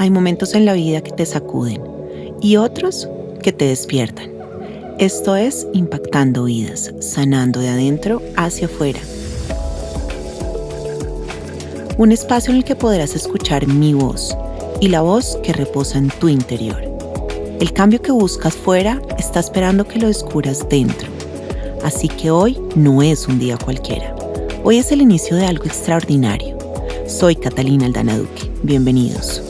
Hay momentos en la vida que te sacuden y otros que te despiertan. Esto es Impactando Vidas, sanando de adentro hacia afuera. Un espacio en el que podrás escuchar mi voz y la voz que reposa en tu interior. El cambio que buscas fuera está esperando que lo descubras dentro. Así que hoy no es un día cualquiera. Hoy es el inicio de algo extraordinario. Soy Catalina Aldana Duque. Bienvenidos.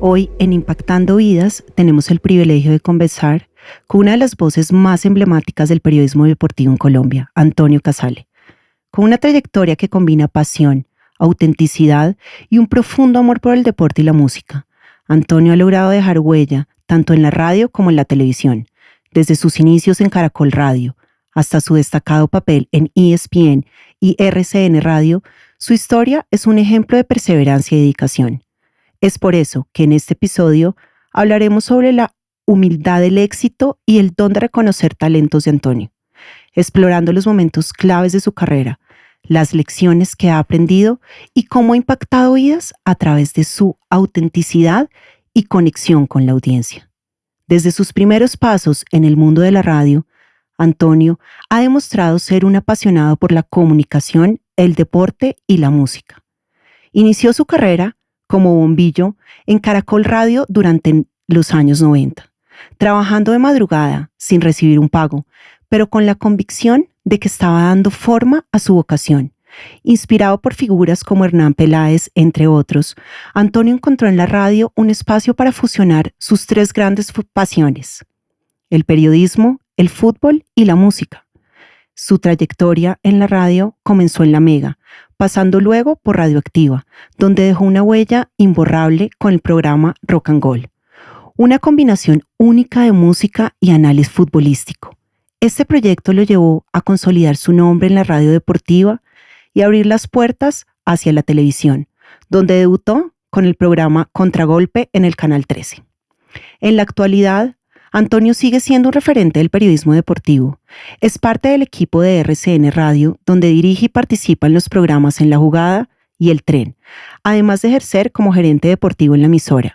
Hoy en Impactando Vidas tenemos el privilegio de conversar con una de las voces más emblemáticas del periodismo deportivo en Colombia, Antonio Casale. Con una trayectoria que combina pasión, autenticidad y un profundo amor por el deporte y la música, Antonio ha logrado dejar huella tanto en la radio como en la televisión, desde sus inicios en Caracol Radio hasta su destacado papel en ESPN y RCN Radio. Su historia es un ejemplo de perseverancia y dedicación. Es por eso que en este episodio hablaremos sobre la humildad del éxito y el don de reconocer talentos de Antonio, explorando los momentos claves de su carrera, las lecciones que ha aprendido y cómo ha impactado vidas a través de su autenticidad y conexión con la audiencia. Desde sus primeros pasos en el mundo de la radio, Antonio ha demostrado ser un apasionado por la comunicación, el deporte y la música. Inició su carrera como bombillo en Caracol Radio durante los años 90, trabajando de madrugada sin recibir un pago, pero con la convicción de que estaba dando forma a su vocación. Inspirado por figuras como Hernán Peláez, entre otros, Antonio encontró en la radio un espacio para fusionar sus tres grandes pasiones: el periodismo, el fútbol y la música. Su trayectoria en la radio comenzó en La Mega, pasando luego por Radioactiva, donde dejó una huella imborrable con el programa Rock and Gold. Una combinación única de música y análisis futbolístico. Este proyecto lo llevó a consolidar su nombre en la radio deportiva y abrir las puertas hacia la televisión, donde debutó con el programa Contragolpe en el Canal 13. En la actualidad, Antonio sigue siendo un referente del periodismo deportivo. Es parte del equipo de RCN Radio, donde dirige y participa en los programas En la Jugada y El Tren, además de ejercer como gerente deportivo en la emisora.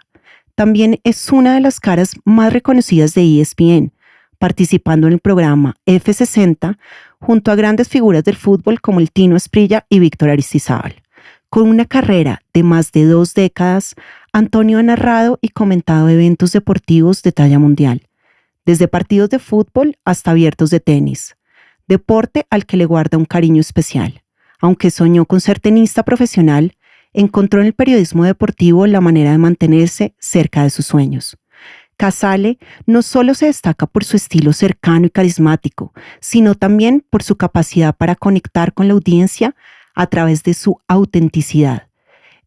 También es una de las caras más reconocidas de ESPN, participando en el programa F60 junto a grandes figuras del fútbol como el Tino Asprilla y Víctor Aristizábal. Con una carrera de más de 2 décadas, Antonio ha narrado y comentado eventos deportivos de talla mundial, desde partidos de fútbol hasta abiertos de tenis, deporte al que le guarda un cariño especial. Aunque soñó con ser tenista profesional, encontró en el periodismo deportivo la manera de mantenerse cerca de sus sueños. Casale no solo se destaca por su estilo cercano y carismático, sino también por su capacidad para conectar con la audiencia a través de su autenticidad.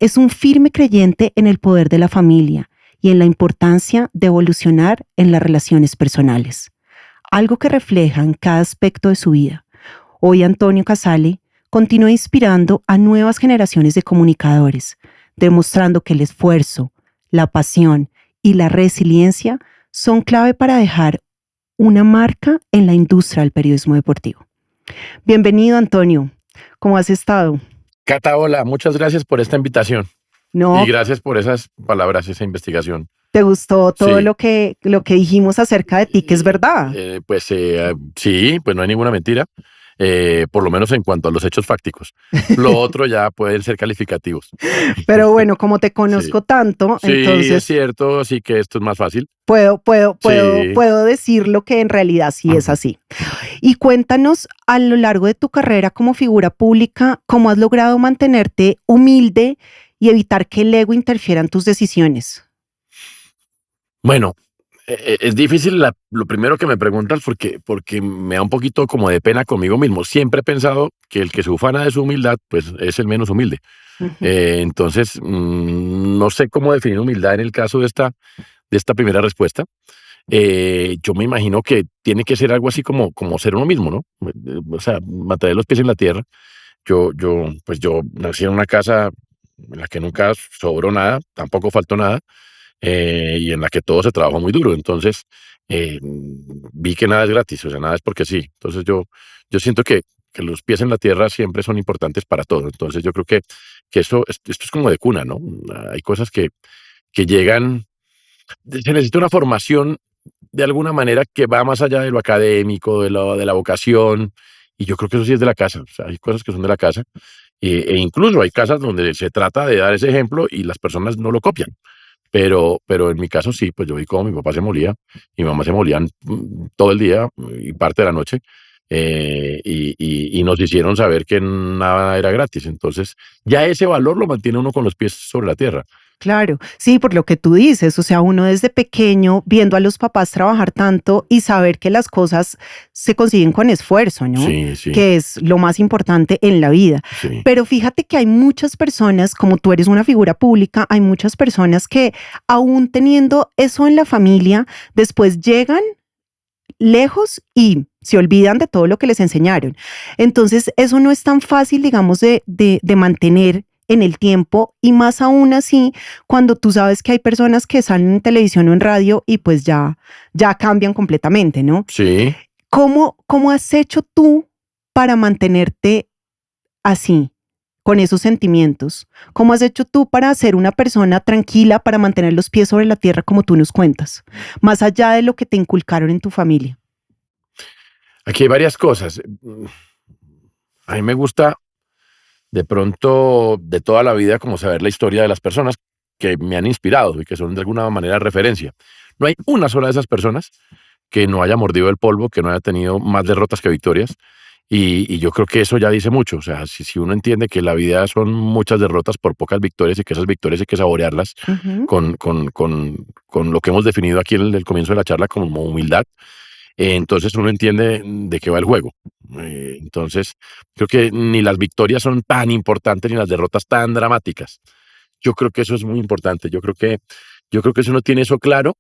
Es un firme creyente en el poder de la familia y en la importancia de evolucionar en las relaciones personales, algo que refleja en cada aspecto de su vida. Hoy Antonio Casale continúa inspirando a nuevas generaciones de comunicadores, demostrando que el esfuerzo, la pasión y la resiliencia son clave para dejar una marca en la industria del periodismo deportivo. Bienvenido, Antonio. ¿Cómo has estado? Cata, hola, muchas gracias por esta invitación. No. Y gracias por esas palabras, esa investigación. ¿Te gustó todo Sí. lo que dijimos acerca de ti, que es verdad? Sí, pues no hay ninguna mentira, por lo menos en cuanto a los hechos fácticos. Lo otro ya pueden ser calificativos. Pero bueno, como te conozco tanto, Sí, es entonces cierto, así que esto es más fácil. puedo decir lo que en realidad sí es así. Y cuéntanos, a lo largo de tu carrera como figura pública, ¿cómo has logrado mantenerte humilde y evitar que el ego interfiera en tus decisiones? Bueno, es difícil lo primero que me preguntas porque me da un poquito como de pena conmigo mismo. Siempre he pensado que el que se ufana de su humildad, pues es el menos humilde. Ujú. Entonces, no sé cómo definir humildad en el caso de esta primera respuesta. Yo me imagino que tiene que ser algo así como ser uno mismo, ¿no? O sea, mantener los pies en la tierra. Pues yo nací en una casa en la que nunca sobró nada, tampoco faltó nada. y en la que todo se trabajó muy duro. Entonces, vi que nada es gratis, o sea, nada es porque sí. Entonces, yo siento que los pies en la tierra siempre son importantes para todo. Entonces, yo creo que esto es como de cuna, ¿no? Hay cosas que llegan, se necesita una formación de alguna manera que va más allá de lo académico, de la vocación, y yo creo que eso sí es de la casa. O sea, hay cosas que son de la casa, e incluso hay casas donde se trata de dar ese ejemplo y las personas no lo copian. Pero en mi caso sí, pues yo vi cómo mi papá se molía, y mi mamá se molían todo el día y parte de la noche, y nos hicieron saber que nada era gratis. Entonces, ya ese valor lo mantiene uno con los pies sobre la tierra. Claro, sí, por lo que tú dices, o sea, uno desde pequeño viendo a los papás trabajar tanto y saber que las cosas se consiguen con esfuerzo, ¿no? Sí, sí, Que es lo más importante en la vida. sí. Pero fíjate que hay muchas personas, como tú eres una figura pública, hay muchas personas que aún teniendo eso en la familia, después llegan lejos y se olvidan de todo lo que les enseñaron. Entonces, eso no es tan fácil, digamos, de mantener en el tiempo, y más aún así cuando tú sabes que hay personas que salen en televisión o en radio y pues ya cambian completamente, ¿no? Sí. ¿Cómo has hecho tú para mantenerte así, con esos sentimientos? ¿Cómo has hecho tú para ser una persona tranquila, para mantener los pies sobre la tierra como tú nos cuentas, más allá de lo que te inculcaron en tu familia? Aquí hay varias cosas. A mí me gusta de pronto de toda la vida como saber la historia de las personas que me han inspirado y que son de alguna manera referencia. No hay una sola de esas personas que no haya mordido el polvo, que no haya tenido más derrotas que victorias. Y yo creo que eso ya dice mucho. O sea, si uno entiende que la vida son muchas derrotas por pocas victorias, y que esas victorias hay que saborearlas Ujú. con lo que hemos definido aquí en el comienzo de la charla como humildad, entonces uno entiende de qué va el juego. Entonces, creo que ni las victorias son tan importantes ni las derrotas tan dramáticas. Yo creo que eso es muy importante. Yo creo que si uno tiene eso claro,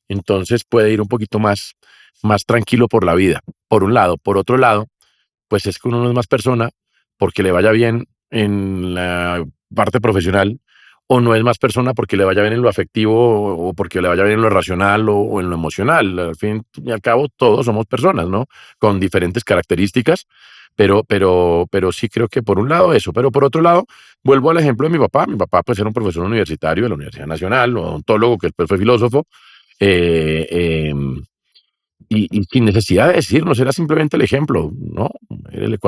entonces puede ir un poquito más tranquilo por la vida, por un lado. Por otro lado, pues es que uno no es más persona porque le vaya bien en la parte profesional, o no es más persona porque le vaya bien en lo afectivo, o porque le vaya bien en lo racional, o en lo emocional. Al fin y al cabo, todos somos personas, ¿no? Con diferentes características, pero sí creo que por un lado eso. Pero por otro lado, vuelvo al ejemplo de mi papá. Mi papá pues era un profesor universitario de la Universidad Nacional, odontólogo, que después fue filósofo, eh, em, y sin necesidad de decirnos, era simplemente el ejemplo, ¿no?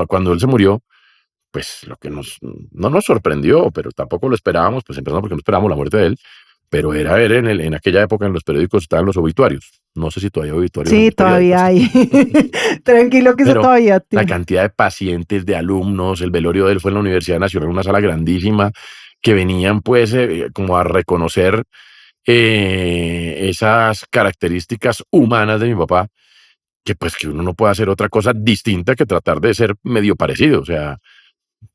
Cuando él se murió, pues lo que no nos sorprendió, pero tampoco lo esperábamos, pues empezando porque no esperábamos la muerte de él, pero era ver en aquella época en los periódicos estaban los obituarios. No sé si todavía hay obituarios en Sí, los todavía periódicos, hay. Tranquilo que eso pero todavía la tiene. cantidad de pacientes, de alumnos, el velorio de él fue en la Universidad Nacional, una sala grandísima, que venían pues como a reconocer esas características humanas de mi papá, que pues que uno no puede hacer otra cosa distinta que tratar de ser medio parecido. O sea,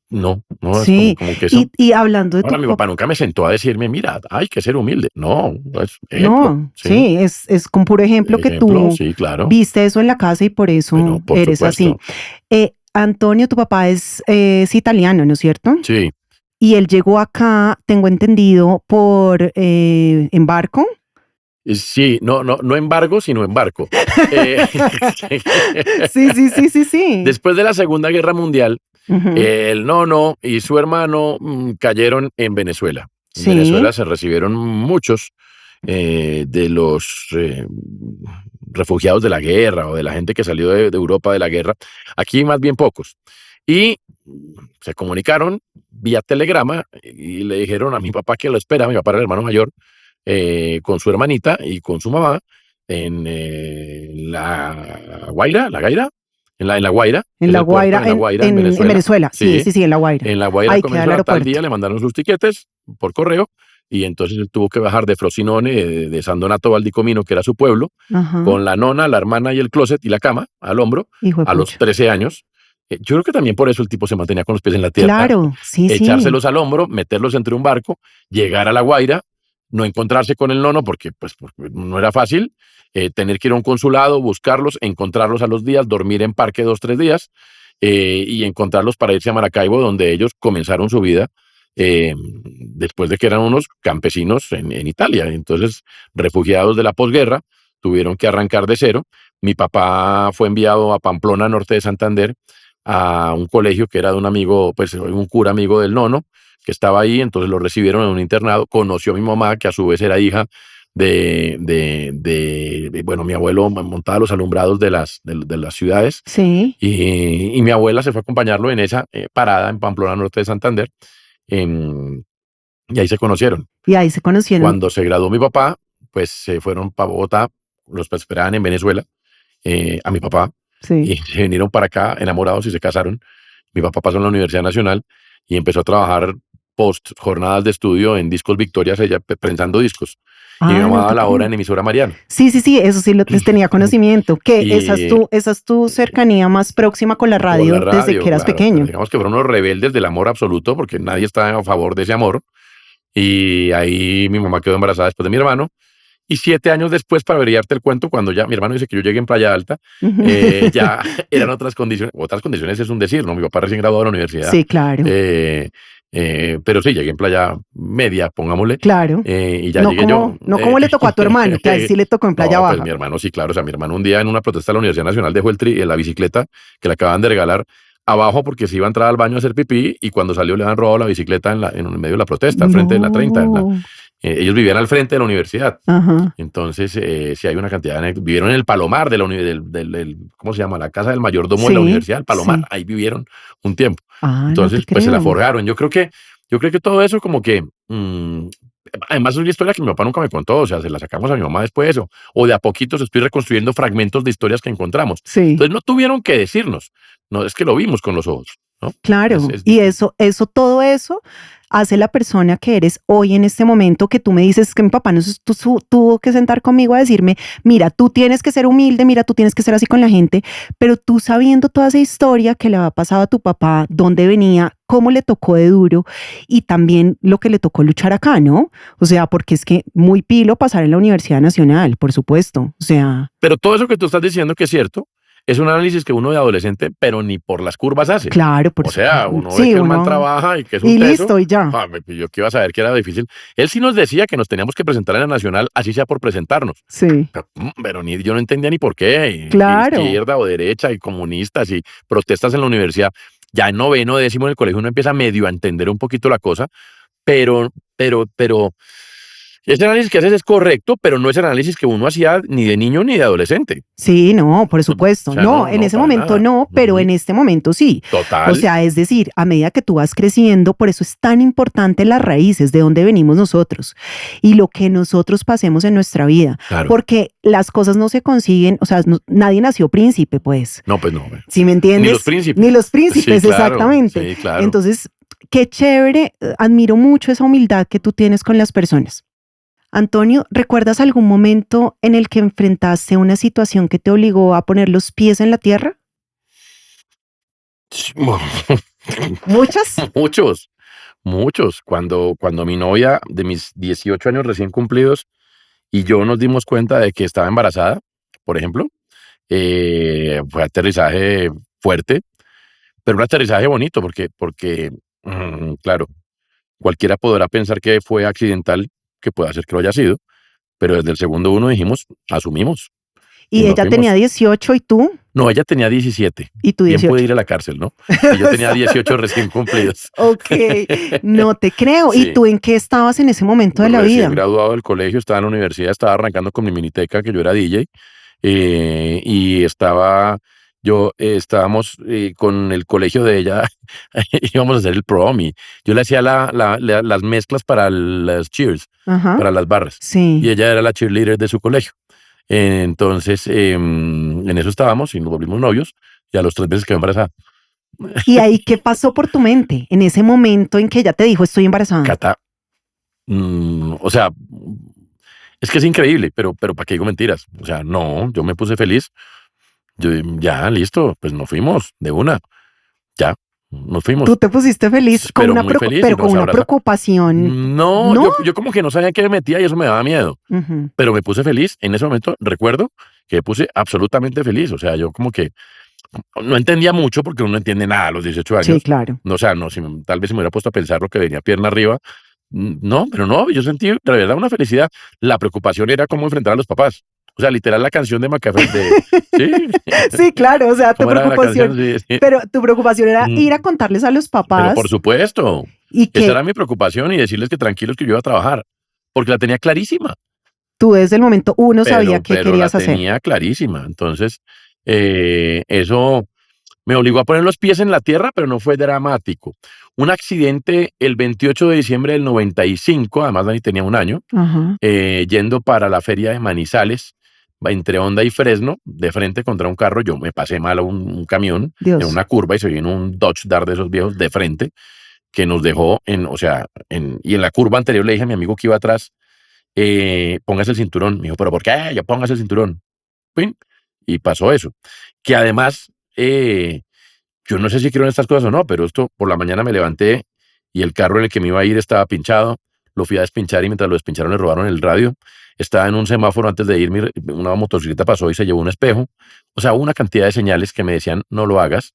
no, es como, Sí, como que eso. y hablando de tu Ahora, mi papá, papá nunca me sentó a decirme, mira, hay que ser humilde. No, es ejemplo, no, sí. sí, es con puro ejemplo que Ejemplo, tú sí, claro. viste eso en la casa y por Pero eso por eres así. supuesto, Antonio, tu papá es italiano, ¿no es cierto? sí. Y él llegó acá, tengo entendido, por en barco. Sí, no embargo, sino embarco. Eh, Sí, sí, sí, sí, sí. Después de la Segunda Guerra Mundial, Ujú. el nono y su hermano cayeron en Venezuela. En Sí, Venezuela se recibieron muchos de los refugiados de la guerra, o de la gente que salió de Europa de la guerra. Aquí más bien pocos. Y se comunicaron vía telegrama y le dijeron a mi papá que lo espera. Mi papá era el hermano mayor, con su hermanita y con su mamá en La Guaira, La Gaira, en La Guaira, que en es La el puerto Guaira, en La Guaira, en en Venezuela. Venezuela. Sí, Sí, sí, sí, en La Guaira. en La Guaira, Ahí queda el Venezuela, tal día aeropuerto. le mandaron sus tiquetes por correo, y entonces él tuvo que bajar de Frosinone, de San Donato Valdicomino, que era su pueblo, Ajá. con la nona, la hermana y el closet y la cama al hombro, Hijo de a los pucha. 13 años. Yo creo que también por eso el tipo se mantenía con los pies en la tierra, Claro, sí, sí. echárselos al hombro, meterlos entre un barco, llegar a La Guaira, no encontrarse con el nono porque no era fácil, tener que ir a un consulado, buscarlos, encontrarlos a los días, dormir en parque 2, 3 días, y encontrarlos para irse a Maracaibo, donde ellos comenzaron su vida después de que eran unos campesinos en Italia. Entonces, refugiados de la posguerra, tuvieron que arrancar de cero. Mi papá fue enviado a Pamplona, norte de Santander, a un colegio que era de un amigo, pues un cura amigo del nono, que estaba ahí, entonces lo recibieron en un internado. Conoció a mi mamá, que a su vez era hija bueno, mi abuelo montaba los alumbrados de las ciudades, Sí. y mi abuela se fue a acompañarlo en esa parada en Pamplona, norte de Santander, em, y ahí se conocieron. Y ahí se conocieron. Cuando se graduó mi papá, pues se fueron para Bogotá, los esperaban en Venezuela, a mi papá, Sí. y se vinieron para acá enamorados y se casaron. Mi papá pasó en la Universidad Nacional y empezó a trabajar post jornadas de estudio en Discos Victorias, ella prensando discos. Y mi mamá No daba te la hora creo. en emisora Mariano. Sí, eso sí les tenía conocimiento, que Y esa es tu cercanía más próxima con la con la radio desde que radio, eras claro. Pero pequeño. digamos que fueron unos rebeldes del amor absoluto, porque nadie estaba a favor de ese amor. Y ahí mi mamá quedó embarazada después de mi hermano. Y 7 años después, para averiguarte el cuento, cuando ya mi hermano dice que yo llegué en Playa Alta, ya eran otras condiciones. Otras condiciones es un decir, ¿no? Mi papá recién graduado de la universidad. Sí, claro, Pero sí, llegué en Playa Media, pongámosle. claro. Y ya llegué yo. No como le tocó a tu hermano, que a él sí le tocó en Playa No, pues Baja. mi hermano sí, claro. O sea, mi hermano un día en una protesta de la Universidad Nacional dejó la bicicleta que le acaban de regalar abajo porque se iba a entrar al baño a hacer pipí, y cuando salió le han robado la bicicleta en el medio de la protesta, al frente de la 30. No. Ellos vivían al frente de la universidad. Ajá. Entonces, sí hay una cantidad vivieron en el Palomar ¿cómo se llama? La casa del mayordomo de la Sí, universidad, el Palomar. sí. Ahí vivieron un tiempo. No te Entonces, pues se la creo. forjaron. Yo creo que todo eso como que, además es una historia que mi papá nunca me contó, o sea, se la sacamos a mi mamá después, o de a poquitos estoy reconstruyendo fragmentos de historias que encontramos. Sí. Entonces no tuvieron que decirnos, no, es que lo vimos con los ojos, ¿no? Claro, Es y distinto. todo eso hace la persona que eres hoy en este momento, que tú me dices que mi papá tuvo que sentar conmigo a decirme, mira, tú tienes que ser humilde, mira, tú tienes que ser así con la gente, pero tú sabiendo toda esa historia que le había pasado a tu papá, dónde venía, cómo le tocó de duro y también lo que le tocó luchar acá, ¿no? O sea, porque es que muy pilo pasar en la Universidad Nacional, por supuesto, o sea... Pero todo eso que tú estás diciendo que es cierto, es un análisis que uno de adolescente, pero ni por las curvas hace. Claro, por O sea, supuesto. uno ve Sí, que el man trabaja y que es un y teso. listo, y ya. Yo que iba a saber que era difícil. Él sí nos decía que nos teníamos que presentar en la Nacional, así sea por presentarnos. Sí. Pero yo no entendía ni por qué. Y Claro. izquierda o derecha, y comunistas, y protestas en la universidad. Ya en noveno, décimo en el colegio uno empieza medio a entender un poquito la cosa, pero ese análisis que haces es correcto, pero no es el análisis que uno hacía ni de niño ni de adolescente. Sí, no, por supuesto. O sea, no, en ese para momento nada. no, pero en este momento sí. Total. O sea, es decir, a medida que tú vas creciendo, por eso es tan importante las raíces, de dónde venimos nosotros y lo que nosotros pasemos en nuestra vida. Claro. Porque las cosas no se consiguen, o sea, nadie nació príncipe, pues. No, pues no. ¿Sí me entiendes? Ni los príncipes. Ni los príncipes, Sí, claro, exactamente. sí, claro. Entonces, qué chévere, admiro mucho esa humildad que tú tienes con las personas. Antonio, ¿recuerdas algún momento en el que enfrentaste una situación que te obligó a poner los pies en la tierra? ¿Muchas? Muchos. Cuando mi novia de mis 18 años recién cumplidos y yo nos dimos cuenta de que estaba embarazada, por ejemplo, fue aterrizaje fuerte, pero un aterrizaje bonito porque claro, cualquiera podrá pensar que fue accidental, que puede ser que lo haya sido, pero desde el segundo uno dijimos, asumimos. ¿Y nos ella fuimos. tenía 18 y tú? No, ella tenía 17. Y tú Bien 18. puede ir a la cárcel, ¿no? Y yo tenía 18 recién cumplidos. Ok, no te creo. Sí. ¿Y tú en qué estabas en ese momento de la vida? Recién graduado del colegio, estaba en la universidad, estaba arrancando con mi miniteca, que yo era DJ, y estábamos con el colegio de ella, íbamos a hacer el prom, y yo le hacía las mezclas para las cheers, Ajá. para las barras, Sí. y ella era la cheerleader de su colegio. Entonces, en eso estábamos y nos volvimos novios, y a los 3 meses quedó embarazada. ¿Y ahí qué pasó por tu mente en ese momento en que ella te dijo estoy embarazada? Cata, o sea, es que es increíble, pero ¿para qué digo mentiras? O sea, no, yo me puse feliz. Yo, ya, listo, pues nos fuimos de una. Ya, nos fuimos. Tú te pusiste feliz, Pero muy feliz, pero y con nos una abrazamos. preocupación. No, ¿No? yo como que no sabía en qué me metía y eso me daba miedo. Ujú. Pero me puse feliz. En ese momento recuerdo que me puse absolutamente feliz. O sea, yo como que No entendía mucho porque uno no entiende nada a los 18 Sí, años. claro. No, o sea, no, tal vez si me hubiera puesto a pensar lo que venía pierna arriba. No, pero no, yo sentí de verdad una felicidad. La preocupación era cómo enfrentar a los papás. O sea, literal la canción de Macafe, sí, Sí, claro, o sea, tu ¿cómo era la canción? preocupación, Sí, sí. pero tu preocupación era Mm, ir a contarles a los Pero por papás supuesto, y esa que era mi preocupación y decirles que tranquilos que yo iba a trabajar, porque la tenía clarísima, tú desde el momento uno sabía qué pero la querías hacer. tenía clarísima. Entonces, eso me obligó a poner los pies en la tierra, pero no fue dramático. Un accidente el 28 de diciembre del 95, además Dani tenía un año, Ajá, yendo para la feria de Manizales, entre Honda y Fresno, de frente contra un carro, yo me pasé mal a un camión en Dios, una curva y se vino un Dodge Dart de esos viejos de frente que nos dejó o sea, y en la curva anterior le dije a mi amigo que iba atrás, póngase el cinturón. Me dijo, ¿pero por qué? Ya póngase el cinturón. ¡Pin! Y pasó eso. Que además, yo no sé si creo en estas cosas o no, pero esto por la mañana me levanté y el carro en el que me iba a ir estaba pinchado. Lo fui a despinchar y mientras lo despincharon le robaron el radio. Estaba en un semáforo antes de irme, una motocicleta pasó y se llevó un espejo. O sea, hubo una cantidad de señales que me decían no lo hagas.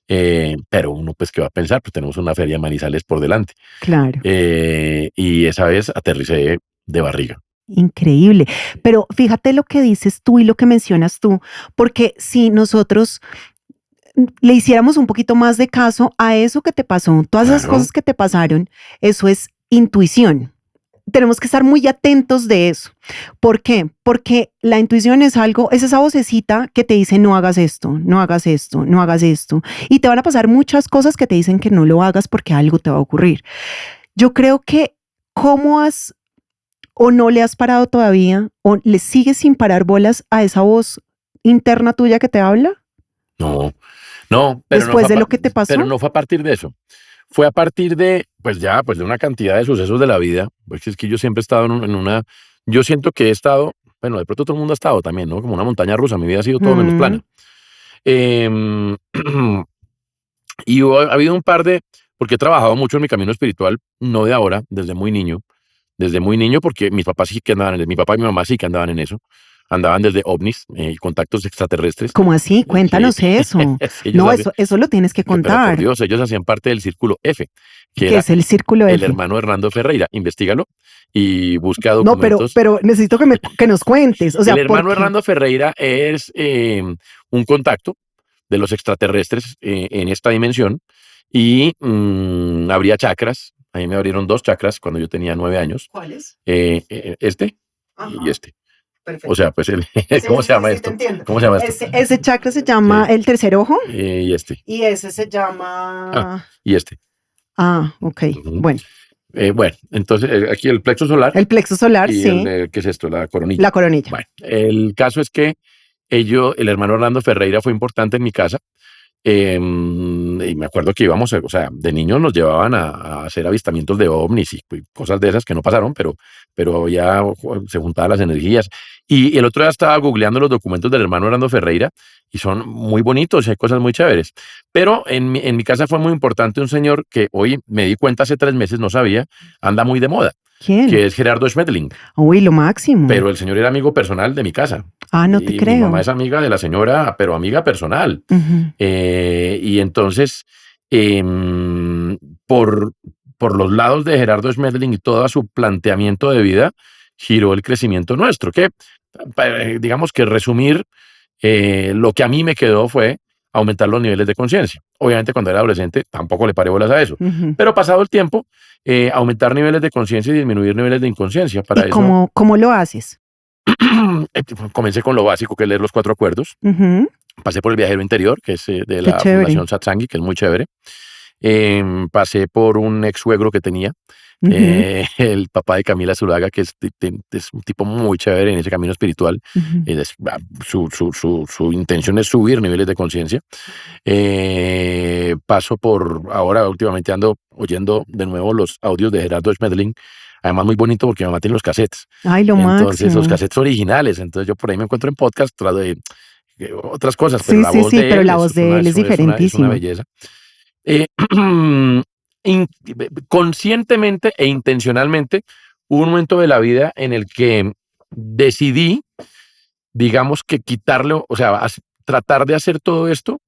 Pero uno pues qué va a pensar, pues tenemos una feria de Manizales por delante. claro, Y esa vez aterricé de barriga. increíble. Pero fíjate lo que dices tú y lo que mencionas tú, porque si nosotros le hiciéramos un poquito más de caso a eso que te pasó, todas esas Claro, cosas que te pasaron, eso es intuición. Tenemos que estar muy atentos de eso. ¿Por qué? Porque la intuición es algo, es esa vocecita que te dice no hagas esto, no hagas esto, no hagas esto. Y te van a pasar muchas cosas que te dicen que no lo hagas porque algo te va a ocurrir. Yo creo que cómo has o no le has parado todavía o le sigues sin parar bolas a esa voz interna tuya que te habla no, no, después de lo que te pero pasó. no fue a partir de eso. Fue a partir de, pues ya, pues de una cantidad de sucesos de la vida. Pues es que yo siempre he estado yo siento que he estado, bueno, de pronto todo el mundo ha estado también, ¿no? Como una montaña rusa. Mi vida ha sido todo menos Mm, plana. Em, ha habido un par de, porque he trabajado mucho en mi camino espiritual, no de ahora, desde muy niño, porque mis papás sí que andaban mi papá y mi mamá sí que andaban en eso, andaban desde ovnis y contactos extraterrestres, ¿Cómo así? que Cuéntanos eso. ellos No, hacen, eso lo tienes que pero por contar. Dios, ellos hacían parte del Círculo F, que ¿Qué era es el círculo el F? hermano Hernando Ferreira, investígalo y busca No, documentos. pero necesito que nos cuentes. O sea, El ¿por hermano qué? Hernando Ferreira es un contacto de los extraterrestres en esta dimensión y abría chakras. A mí me abrieron dos chakras cuando yo tenía 9 años. ¿Cuáles? Este y Ajá, este. O perfecto. sea, pues Sí, ¿cómo se sí, llama sí, te esto? entiendo. ¿Cómo se llama esto? Ese chakra se llama Sí. el tercer ojo Y este. y ese se Ah, llama... y este. Ah, ok. Ujú. Bueno, Bueno, entonces aquí el plexo solar el plexo solar, y sí. ¿qué es esto? La coronilla. La coronilla. Bueno, el caso es que el hermano Hernando Ferreira fue importante en mi casa. Y me acuerdo que íbamos, o sea, de niños nos llevaban a hacer avistamientos de ovnis y cosas de esas que no pasaron, pero ya se juntaban las energías. Y el otro día estaba googleando los documentos del hermano Hernando Ferreira y son muy bonitos y hay cosas muy chéveres. Pero en mi casa fue muy importante un señor que hoy me di cuenta hace 3 meses, no sabía, anda muy de moda, ¿Quién? que es Gerardo Schmetling. Uy, lo máximo. Pero el señor era amigo personal de mi casa. Ah, no te Y mi mamá creo. es amiga de la señora, pero amiga personal. Ujú. Y entonces, em, por, por los lados de Gerardo Schmetling y todo su planteamiento de vida, giró el crecimiento nuestro, que digamos que resumir, lo que a mí me quedó fue aumentar los niveles de conciencia. Obviamente cuando era adolescente tampoco le paré bolas a eso, Ujú. pero pasado el tiempo, aumentar niveles de conciencia y disminuir niveles de inconsciencia. ¿Y Para eso cómo lo haces? comencé con lo básico, que es leer los cuatro acuerdos. Ujú. Pasé por el viajero interior, que es de Qué la chévere. Fundación Satsangi, que es muy chévere. Pasé por un ex suegro que tenía, Ujú, el papá de Camila Zuluaga, que es un tipo muy chévere en ese camino espiritual. ujú. Su intención es subir niveles de conciencia. Paso por, ahora últimamente ando oyendo de nuevo los audios de Gerardo Schmetling, además muy bonito porque mi mamá tiene los cassettes. Ay, lo Entonces, los máximo. cassettes originales. Entonces, yo por ahí me encuentro en podcast otras cosas, pero Sí, la sí, voz sí, de pero él la voz de él es es una diferentísima. belleza. Eh, in- Conscientemente e intencionalmente, hubo un momento de la vida en el que decidí, digamos que quitarlo, o sea, tratar de hacer todo esto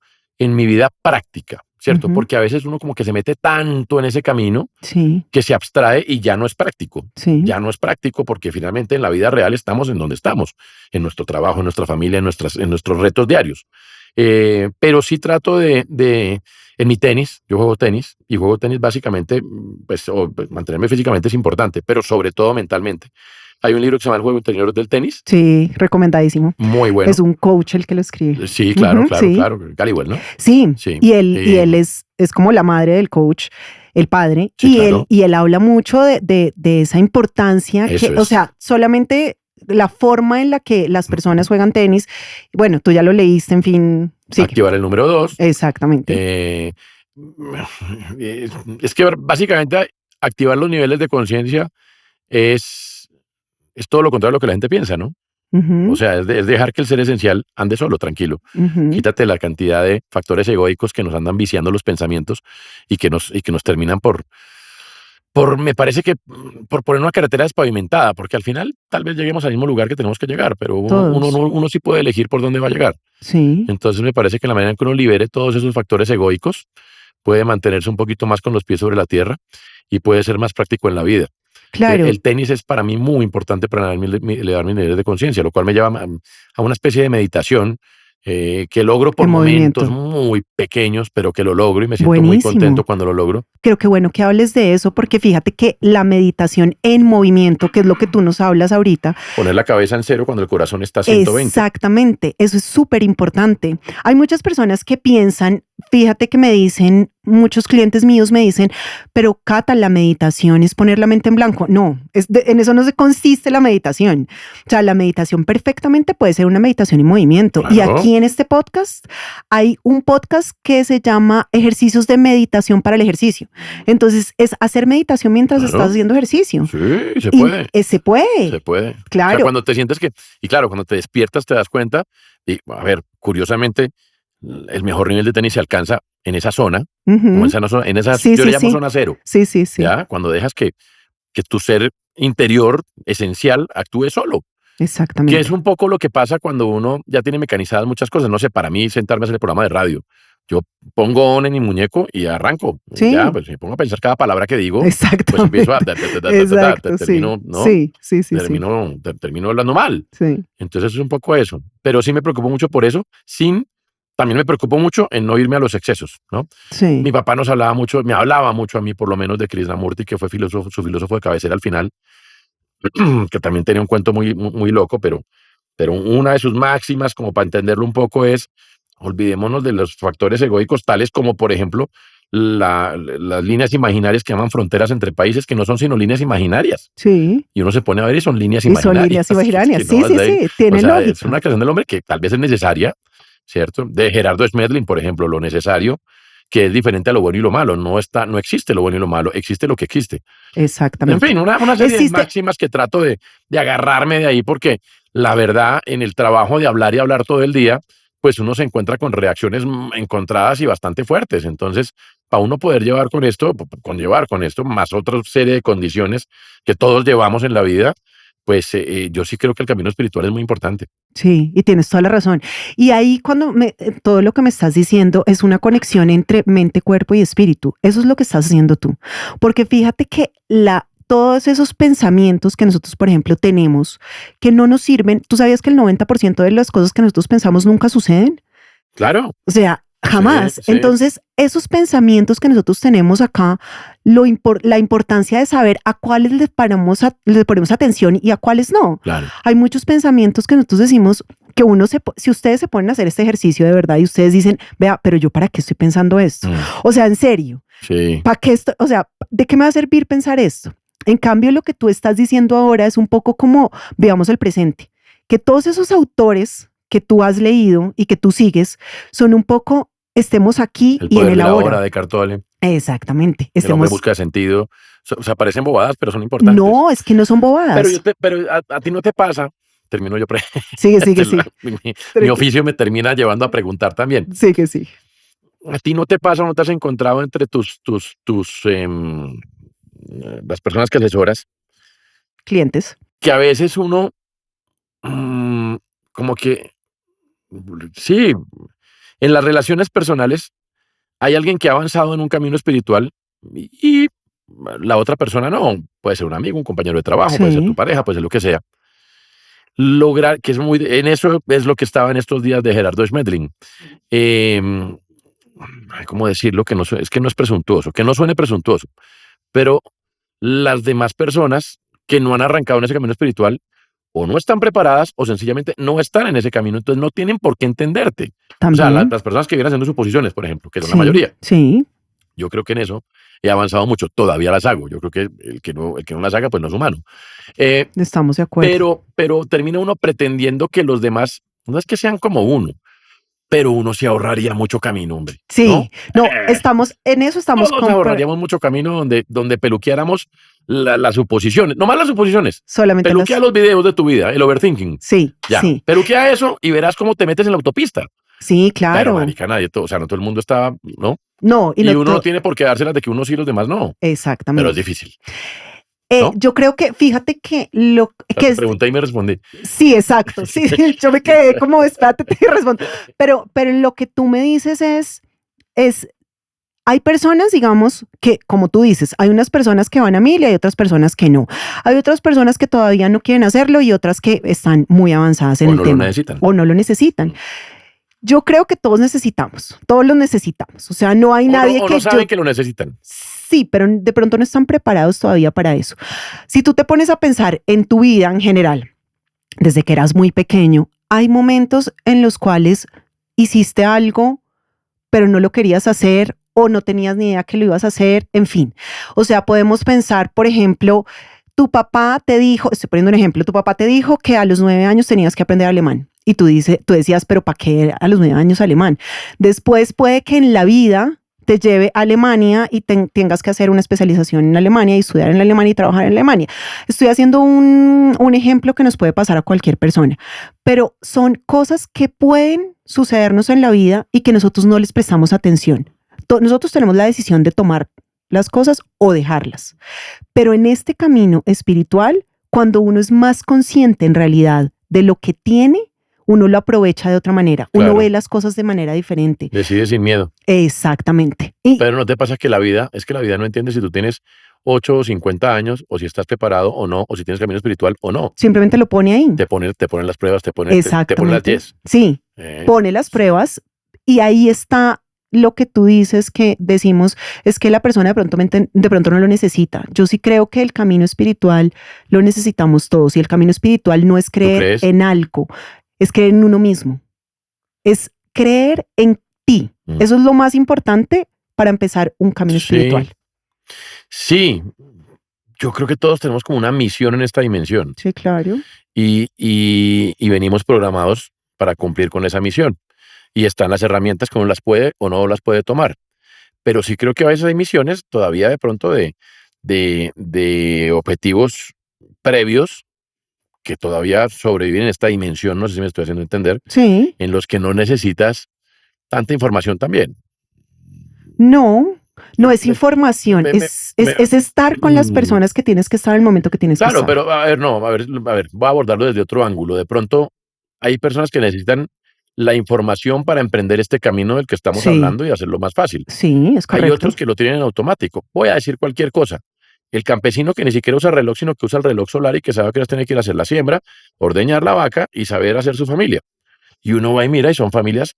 en mi vida práctica, ¿cierto? Ujú. Porque a veces uno como que se mete tanto en ese camino Sí, que se abstrae y ya no es práctico. sí. Ya no es práctico porque finalmente en la vida real estamos en donde estamos, en nuestro trabajo, en nuestra familia, en nuestros retos diarios. Pero sí trato en mi tenis, yo juego tenis y juego tenis básicamente, pues, mantenerme físicamente es importante, pero sobre todo mentalmente. Hay un libro que se llama El juego interior del tenis, Sí, recomendadísimo. muy Es bueno. un coach el que lo escribe. Sí, claro, Ujú, claro, sí, claro. Caliwell, ¿no? sí. Sí. Y él es como la madre del coach, el padre, Sí, claro. y él habla mucho de esa importancia que, Eso o es. sea, solamente la forma en la que las personas juegan tenis, bueno, tú ya lo leíste, en fin, sí, Activar el número 2. exactamente. Eh, es que básicamente activar los niveles de conciencia es, es todo lo contrario a lo que la gente piensa, ¿no? O Ujú, sea, es dejar que el ser esencial ande solo, tranquilo. ujú. Quítate la cantidad de factores egoicos que nos andan viciando los pensamientos y que nos terminan me parece que por poner una carretera despavimentada, porque al final tal vez lleguemos al mismo lugar que tenemos que llegar, pero Todos, uno sí puede elegir por dónde va a llegar. sí, Entonces me parece que en la medida en que uno libere todos esos factores egoicos, puede mantenerse un poquito más con los pies sobre la tierra y puede ser más práctico en la vida. claro, El tenis es para mí muy importante para elevar mis niveles de conciencia, lo cual me lleva a una especie de meditación que logro por en momentos movimiento. muy pequeños, pero que lo logro y me siento muy contento Buenísimo. cuando lo logro. Creo que bueno que hables de eso, porque fíjate que la meditación en movimiento, que es lo que tú nos hablas ahorita, Poner la cabeza en cero cuando el corazón está a 120. exactamente, eso es súper importante. Hay muchas personas que piensan, fíjate que me dicen, muchos clientes míos me dicen, pero Cata, la meditación es poner la mente en blanco. No, en eso no se consiste la meditación. O sea, la meditación perfectamente puede ser una meditación en movimiento. Y Claro, aquí en este podcast hay un podcast que se llama Ejercicios de Meditación para el Ejercicio. Entonces, es hacer meditación mientras estás claro. haciendo ejercicio. Sí, se Y puede. se puede, Se puede. O sea, claro. cuando te sientes y claro, cuando te despiertas te das cuenta, y a ver, curiosamente, el mejor nivel de tenis se alcanza en esa zona, como Ujú. en esa, Sí, yo le sí, llamo sí. zona cero, Sí, sí, sí. ¿ya? Cuando dejas que tu ser interior, esencial, actúe solo. Que es Exactamente. un poco lo que pasa cuando uno ya tiene mecanizadas muchas cosas. No sé, para mí sentarme a hacer el programa de radio. Yo pongo on en mi muñeco y arranco. Y ya, Sí, pues me pongo a pensar cada palabra que digo, pues empiezo a exactamente. Exacto, sí. termino, ¿no? Sí, sí, sí, sí. Termino hablando mal. Sí, Entonces es un poco eso. Pero sí me preocupo mucho por eso, también me preocupo mucho en no irme a los excesos, ¿no? Mi sí. papá me hablaba mucho a mí por lo menos de Krishnamurti, que fue su filósofo de cabecera al final, que también tenía un cuento muy loco, pero una de sus máximas, como para entenderlo un poco, es olvidémonos de los factores egoicos, tales como, por ejemplo, las líneas imaginarias que llaman fronteras entre países, que no son sino líneas imaginarias. Sí. Y uno se pone a ver y son líneas Y son imaginarias. líneas imaginarias. Que Sí, no, sí, sí. o Tiene sea, es una lógica. creación del hombre que tal vez es necesaria, ¿cierto? De Gerardo Smedlin, por ejemplo, lo necesario, que es diferente a lo bueno y lo malo. No existe lo bueno y lo malo, existe lo que existe. En fin, Exactamente. una serie de Existe. máximas que trato de agarrarme de ahí porque la verdad, en el trabajo de hablar y hablar todo el día, pues uno se encuentra con reacciones encontradas y bastante fuertes. Entonces, para uno poder llevar con esto, más otra serie de condiciones que todos llevamos en la vida, pues yo sí creo que el camino espiritual es muy importante. Sí, y tienes toda la razón. Y ahí todo lo que me estás diciendo es una conexión entre mente, cuerpo y espíritu. Eso es lo que estás haciendo tú. Porque fíjate que todos esos pensamientos que nosotros, por ejemplo, tenemos, que no nos sirven, ¿tú sabías que el 90% de las cosas que nosotros pensamos nunca suceden? Claro, O sea, sí, jamás. sí, Entonces, esos pensamientos que nosotros tenemos acá, la importancia de saber a cuáles le ponemos atención y a cuáles no. claro. Hay muchos pensamientos que nosotros decimos que si ustedes se ponen a hacer este ejercicio de verdad y ustedes dicen, vea, pero yo para qué estoy pensando esto. Mm, O sea, en serio, sí, ¿para qué esto? O sea, ¿de qué me va a servir pensar esto? En cambio, lo que tú estás diciendo ahora es un poco como, veamos el presente, que todos esos autores que tú has leído y que tú sigues son un poco, estemos aquí el y en poder el de la hora ahora. de Eckhart Tolle, Exactamente, el hombre estemos, busca sentido. O sea, parecen bobadas, pero son importantes. no, es que no son bobadas. Pero a ti no te pasa, termino yo, Sigue, sigue, este, sigue. mi oficio me termina llevando a preguntar también. Sigue, sigue. ¿A ti no te pasa o no te has encontrado entre las personas que asesoras, Clientes. que a veces uno, mm, como que, sí, En las relaciones personales hay alguien que ha avanzado en un camino espiritual y la otra persona no. Puede ser un amigo, un compañero de trabajo, puede ser tu Sí, pareja, puede ser lo que sea. Lograr, que es muy, en eso es lo que estaba en estos días de Gerardo Schmedlin. Em, ¿Cómo decirlo? Que no, es que no es presuntuoso, que no suene presuntuoso, pero las demás personas que no han arrancado en ese camino espiritual o no están preparadas o sencillamente no están en ese camino, entonces no tienen por qué entenderte. O sea, también. las personas que vienen haciendo suposiciones, por ejemplo, que son la Sí, mayoría, sí, yo creo que en eso he avanzado mucho, todavía las hago, yo creo que el que no las haga, pues no es humano. Eh, estamos de acuerdo. pero termina uno pretendiendo que los demás, no es que sean como uno, pero uno se ahorraría mucho camino, hombre, ¿no? Sí, no, estamos, en eso estamos Todos ahorraríamos mucho camino donde peluqueáramos las suposiciones, no más las suposiciones. solamente Peluquea las... los videos de tu vida, el overthinking. Sí, Ya, sí, peluquea eso y verás cómo te metes en la autopista. sí, Pero, claro. marica, nadie, o sea, no todo el mundo está, ¿no? No, y Y no uno no todo, tiene por qué dárselas de que unos sí y los demás no. Pero es exactamente. difícil, ¿no? Yo creo que, fíjate que lo O sea, que te es, pregunté y me respondí. sí, exacto, sí, yo me quedé como, espérate, te respondo, pero lo que tú me dices es, hay personas, digamos, que, como tú dices, hay unas personas que van a mil y hay otras personas que no. Hay otras personas que todavía no quieren hacerlo y otras que están muy avanzadas en O el no lo tema necesitan. o no lo necesitan. Yo creo que todos lo necesitamos. O sea, no hay nadie O que no yo... saben que lo necesitan. Sí, pero de pronto no están preparados todavía para eso. Si tú te pones a pensar en tu vida en general, desde que eras muy pequeño, hay momentos en los cuales hiciste algo, pero no lo querías hacer o no tenías ni idea que lo ibas a hacer, en fin. O sea, podemos pensar, por ejemplo, tu papá te dijo, estoy poniendo un ejemplo, tu papá te dijo que a los 9 años tenías que aprender alemán. Y tú decías, pero ¿para qué a los 9 años alemán? Después puede que en la vida te lleve a Alemania y tengas que hacer una especialización en Alemania y estudiar en Alemania y trabajar en Alemania. Estoy haciendo un ejemplo que nos puede pasar a cualquier persona, pero son cosas que pueden sucedernos en la vida y que nosotros no les prestamos atención. Nosotros tenemos la decisión de tomar las cosas o dejarlas. Pero en este camino espiritual, cuando uno es más consciente en realidad de lo que tiene, uno lo aprovecha de otra manera. Uno ve Claro, las cosas de manera diferente. decide sin miedo. Exactamente. Y Pero no te pasa que es que la vida no entiende si tú tienes 8 o 50 años, o si estás preparado o no, o si tienes camino espiritual o no. simplemente lo pone ahí. Te ponen las pruebas, te ponen las Exactamente. 10. Sí, pone las pruebas y ahí está lo que tú dices que decimos es que la persona de pronto no lo necesita. Yo sí creo que el camino espiritual lo necesitamos todos y el camino espiritual no es ¿Tú creer crees? en algo, es creer en uno mismo, es creer en ti. Mm. Eso es lo más importante para empezar un camino espiritual. Sí, yo creo que todos tenemos como una misión en esta dimensión Sí, claro. y venimos programados para cumplir con esa misión. Y están las herramientas que uno las puede o no las puede tomar. Pero sí creo que a veces hay misiones todavía de pronto de objetivos previos que todavía sobreviven en esta dimensión, no sé si me estoy haciendo entender, Sí, en los que no necesitas tanta información también. no, no es Me- información, me- me- me- es estar con las mm, personas que tienes que estar en el momento que tienes que Claro, estar. pero a ver, no, a ver, voy a abordarlo desde otro ángulo. De pronto hay personas que necesitan la información para emprender este camino del que estamos Sí, hablando y hacerlo más fácil. sí, es Hay correcto. otros que lo tienen en automático. Voy a decir cualquier cosa. El campesino que ni siquiera usa reloj, sino que usa el reloj solar y que sabe que las tiene que ir a hacer la siembra, ordeñar la vaca y saber hacer su familia. Y uno va y mira y son familias,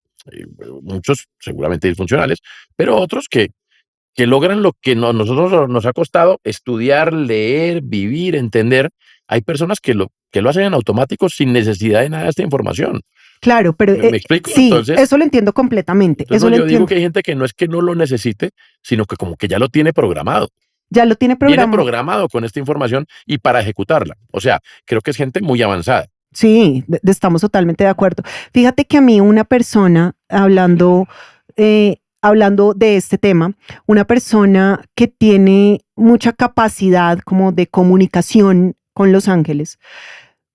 muchos seguramente disfuncionales, pero otros que logran lo que nosotros nos ha costado estudiar, leer, vivir, entender. Hay personas que lo hacen en automático sin necesidad de nada de esta información. Claro, pero ¿Me explico? sí, eso lo entiendo completamente. Entonces Eso no, lo yo digo entiendo. que hay gente que no es que no lo necesite, sino que como que ya lo tiene programado. Ya lo tiene Viene programado. programado con esta información y para ejecutarla. O sea, creo que es gente muy avanzada. Sí, estamos totalmente de acuerdo. Fíjate que a mí una persona, hablando de este tema, una persona que tiene mucha capacidad como de comunicación con los ángeles,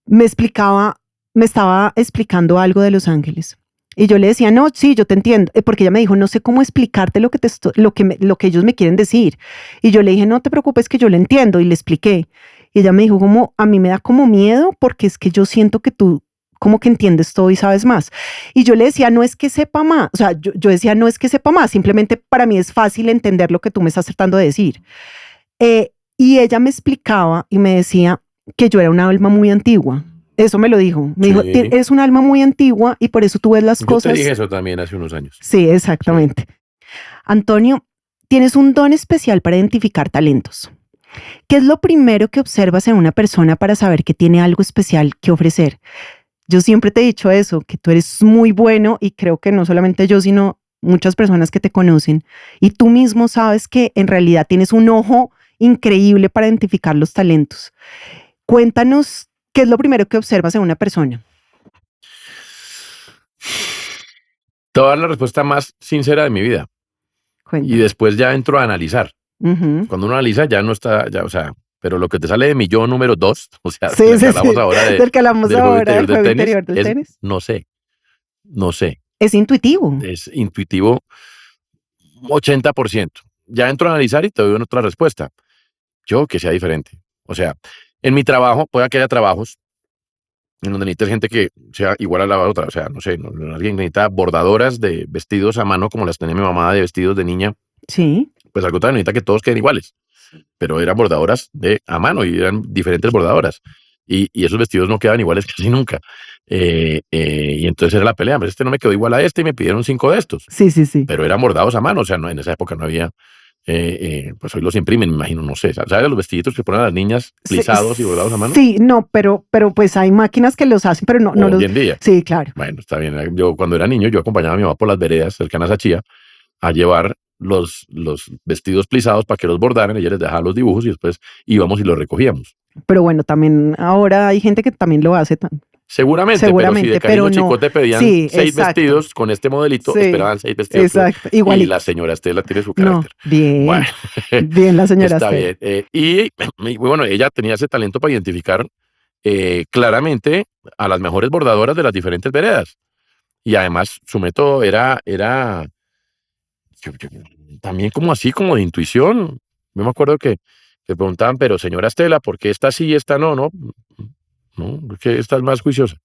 me estaba explicando algo de los ángeles. Y yo le decía, no, sí, yo te entiendo, porque ella me dijo, no sé cómo explicarte lo que ellos me quieren decir. Y yo le dije, no te preocupes que yo lo entiendo y le expliqué. Y ella me dijo, como, a mí me da como miedo porque es que yo siento que tú como que entiendes todo y sabes más. Y yo le decía, no es que sepa más, o sea, yo decía, no es que sepa más, simplemente para mí es fácil entender lo que tú me estás tratando de decir. Y ella me explicaba y me decía que yo era una alma muy antigua. Eso me lo dijo. Me dijo, Sí. eres un alma muy antigua y por eso tú ves las Yo cosas. te dije eso también hace unos años. Sí, exactamente. Sí. Antonio, tienes un don especial para identificar talentos. ¿Qué es lo primero que observas en una persona para saber que tiene algo especial que ofrecer? Yo siempre te he dicho eso, que tú eres muy bueno y creo que no solamente yo, sino muchas personas que te conocen y tú mismo sabes que en realidad tienes un ojo increíble para identificar los talentos. Cuéntanos, ¿qué es lo primero que observas en una persona? Te voy a dar la respuesta más sincera de mi vida. Cuéntame. Y después ya entro a analizar. Cuando uno analiza ya no está, ya, o sea, pero lo que te sale de mi yo número 2, o sea, sí, del que sí, hablamos sí. ahora Del que hablamos del juego ahora, interior del juego del tenis, interior del tenis. no sé. Es intuitivo. Es intuitivo 80%. Ya entro a analizar y te doy otra respuesta. Yo que sea diferente. O sea, en mi trabajo, puede que haya trabajos en donde necesitas gente que sea igual a la otra. O sea, no sé, alguien necesita bordadoras de vestidos a mano como las tenía mi mamá de vestidos de niña. Sí. Pues al contrario, necesita que todos queden iguales. Pero eran bordadoras a mano y eran diferentes bordadoras. Y esos vestidos no quedaban iguales casi nunca. Y entonces era la pelea. Pues este no me quedó igual a este y me pidieron 5 de estos. Sí, sí, sí. Pero eran bordados a mano. O sea, no, en esa época no había. Pues hoy los imprimen, me imagino, no sé. ¿Sabes los vestiditos que ponen a las niñas plisados y bordados a mano? Sí, no, pero pues hay máquinas que los hacen, pero no hoy los. En día. Sí, claro. Bueno, está bien. Yo cuando era niño, yo acompañaba a mi mamá por las veredas cercanas a Chía a llevar los vestidos plisados para que los bordaran, ella les dejaba los dibujos y después íbamos y los recogíamos. Pero bueno, también ahora hay gente que también lo hace. Seguramente, pero si de cariño chico no, te pedían sí, 6 vestidos con este modelito, sí, esperaban 6 vestidos. Exacto, igual. Y la señora Estela tiene su carácter. No, bien, bueno, bien la señora está Estela. Bien. Y bueno, ella tenía ese talento para identificar claramente a las mejores bordadoras de las diferentes veredas. Y además su método era también como así, como de intuición. Yo me acuerdo que le preguntaban, pero señora Estela, ¿por qué esta sí y esta no? No, porque esta es más juiciosa.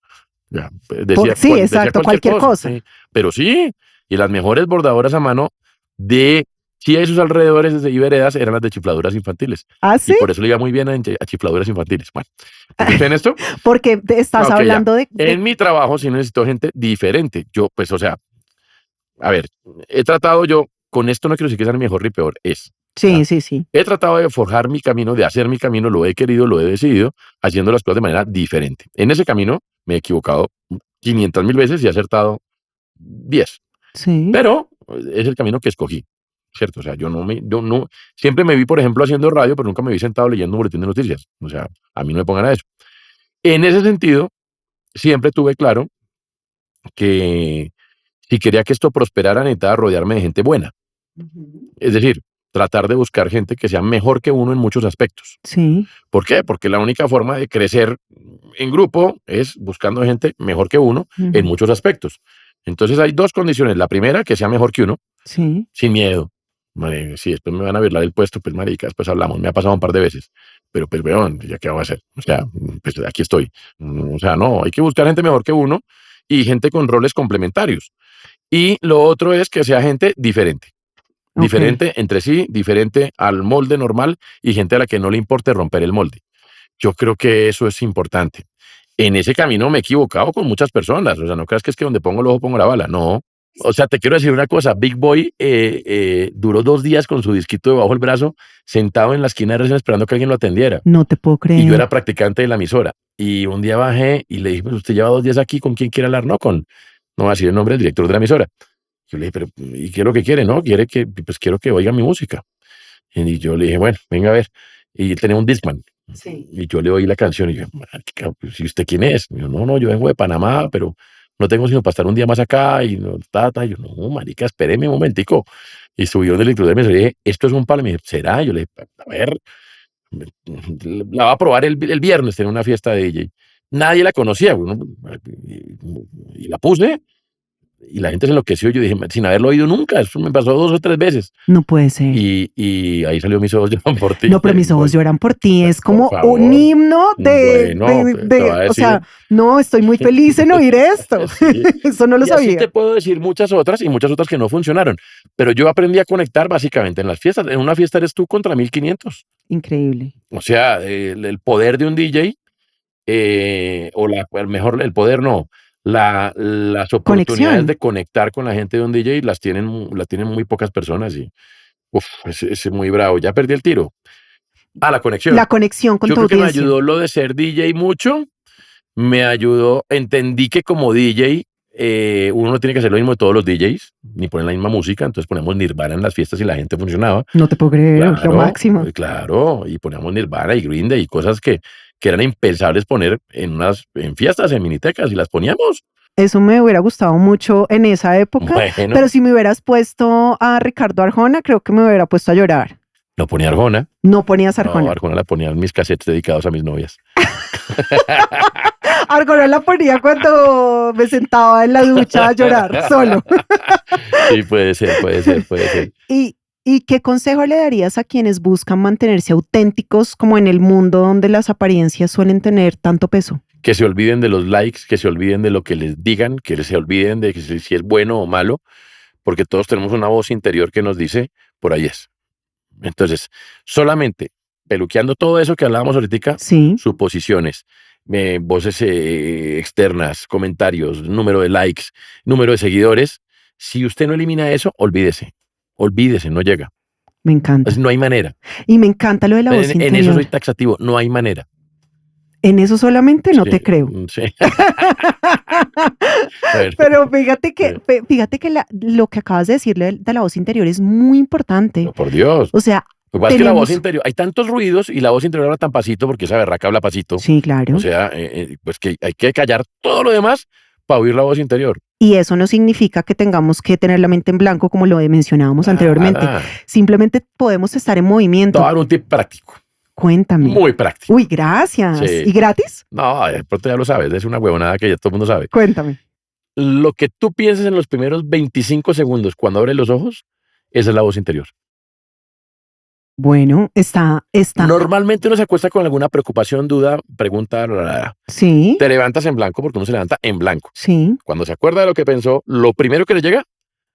Ya, decía, sí, exacto, decía cualquier cosa. Sí, pero sí, y las mejores bordadoras a mano de Chía y sus alrededores y veredas eran las de chifladuras infantiles. ¿Ah, sí? Y por eso le iba muy bien a chifladuras infantiles. Bueno, ¿escuchen esto? Porque estás hablando de... En mi trabajo sí necesito gente diferente. Yo, pues, o sea, a ver, he tratado yo, con esto no quiero decir que sea ni mejor ni peor, Sí, sí, sí. He tratado de forjar mi camino, de hacer mi camino, lo he querido, lo he decidido, haciendo las cosas de manera diferente. En ese camino me he equivocado 500,000 veces y he acertado 10. Sí. Pero es el camino que escogí, ¿cierto? O sea, yo no, siempre me vi, por ejemplo, haciendo radio, pero nunca me vi sentado leyendo un boletín de noticias. O sea, a mí no me pongan a eso. En ese sentido, siempre tuve claro que si quería que esto prosperara, necesitaba rodearme de gente buena. Es decir, tratar de buscar gente que sea mejor que uno en muchos aspectos. Sí. ¿Por qué? Porque la única forma de crecer en grupo es buscando gente mejor que uno en muchos aspectos. Entonces hay 2 condiciones. La primera, que sea mejor que uno, sí, sin miedo. Si después me van a virlar el puesto, pues marica, después hablamos. Me ha pasado un par de veces. Pero pues weón, ¿ya qué voy a hacer? O sea, pues aquí estoy. O sea, no, hay que buscar gente mejor que uno y gente con roles complementarios. Y lo otro es que sea gente diferente. Diferente entre sí, diferente al molde normal y gente a la que no le importe romper el molde. Yo creo que eso es importante. En ese camino me he equivocado con muchas personas. O sea, no creas que es que donde pongo el ojo pongo la bala. No. O sea, te quiero decir una cosa. Big Boy duró 2 días con su disquito debajo del brazo, sentado en la esquina de recién esperando que alguien lo atendiera. No te puedo creer. Y yo era practicante de la emisora. Y un día bajé y le dije, pues usted lleva 2 días aquí, ¿con quién quiere hablar? No voy a decir el nombre del director de la emisora. Yo le dije, pero ¿y qué es lo que quiere? No, pues quiero que oiga mi música. Y yo le dije, bueno, venga a ver. Y él tenía un Discman. Sí. Y yo le oí la canción y yo, pues, ¿y usted quién es? Y yo, no, yo vengo de Panamá, pero no tengo sino para estar un día más acá. Y no, y yo, no, marica, espéreme un momentico. Y subió del director de la emisora y dije, esto es un palo. Y me dije, ¿será? Y yo le dije, a ver, la va a probar el viernes, tenía una fiesta de DJ. Nadie la conocía, y la puse. y la gente se enloqueció. Yo dije, sin haberlo oído nunca, eso me pasó 2 o 3 veces. No puede ser. Y ahí salió Mis ojos lloran por ti. No, pero Mis ojos lloran por ti. Es Por como favor. un himno Bueno, te voy a o decir. sea, no, estoy muy feliz en oír esto. Sí. Eso no lo Y así sabía. te puedo decir muchas otras y muchas otras que no funcionaron. Pero yo aprendí a conectar básicamente en las fiestas. En una fiesta eres tú contra 1500. Increíble. O sea, el poder de un DJ, el poder no, las oportunidades Conexión. de conectar con la gente de un DJ la tienen muy pocas personas y es muy bravo. Ya perdí el tiro. La conexión. La conexión con Yo tu creo que me audiencia. ayudó lo de ser DJ mucho. Me ayudó, entendí que como DJ, uno no tiene que hacer lo mismo de todos los DJs, ni poner la misma música, entonces poníamos Nirvana en las fiestas y la gente funcionaba. No te puedo creer, lo máximo. Claro, y poníamos Nirvana y Green Day y cosas que eran impensables poner en fiestas, en minitecas, y las poníamos. Eso me hubiera gustado mucho en esa época, Bueno, pero si me hubieras puesto a Ricardo Arjona, creo que me hubiera puesto a llorar. no ponía Arjona. No ponías Arjona. No, Arjona la ponía en mis cassettes dedicados a mis novias. Arjona la ponía cuando me sentaba en la ducha a llorar, solo. Sí, puede ser. ¿Y qué consejo le darías a quienes buscan mantenerse auténticos como en el mundo donde las apariencias suelen tener tanto peso? Que se olviden de los likes, que se olviden de lo que les digan, que se olviden de si es bueno o malo, porque todos tenemos una voz interior que nos dice, por ahí es. Entonces, solamente peluqueando todo eso que hablábamos ahorita, Sí. suposiciones, voces externas, comentarios, número de likes, número de seguidores, si usted no elimina eso, olvídese, no llega. Me encanta. No hay manera. Y me encanta lo de la voz interior. En eso soy taxativo, no hay manera. En eso solamente no Sí, te creo. Sí. Pero fíjate que lo que acabas de decirle de la voz interior es muy importante. No, por Dios. O sea, lo que pasa es que la voz interior, hay tantos ruidos y la voz interior habla tan pasito porque esa berraca habla pasito. Sí, claro. O sea, pues que hay que callar todo lo demás para oír la voz interior. Y eso no significa que tengamos que tener la mente en blanco como lo mencionábamos anteriormente. Simplemente podemos estar en movimiento. Te voy a dar un tip práctico. Cuéntame. Muy práctico. Uy, gracias. Sí. ¿Y gratis? No, de pronto ya lo sabes, es una huevonada que ya todo el mundo sabe. Cuéntame. Lo que tú pienses en los primeros 25 segundos cuando abres los ojos, esa es la voz interior. Bueno, está. Normalmente uno se acuesta con alguna preocupación, duda, pregunta, Sí. Te levantas en blanco porque uno se levanta en blanco. Sí. Cuando se acuerda de lo que pensó, lo primero que le llega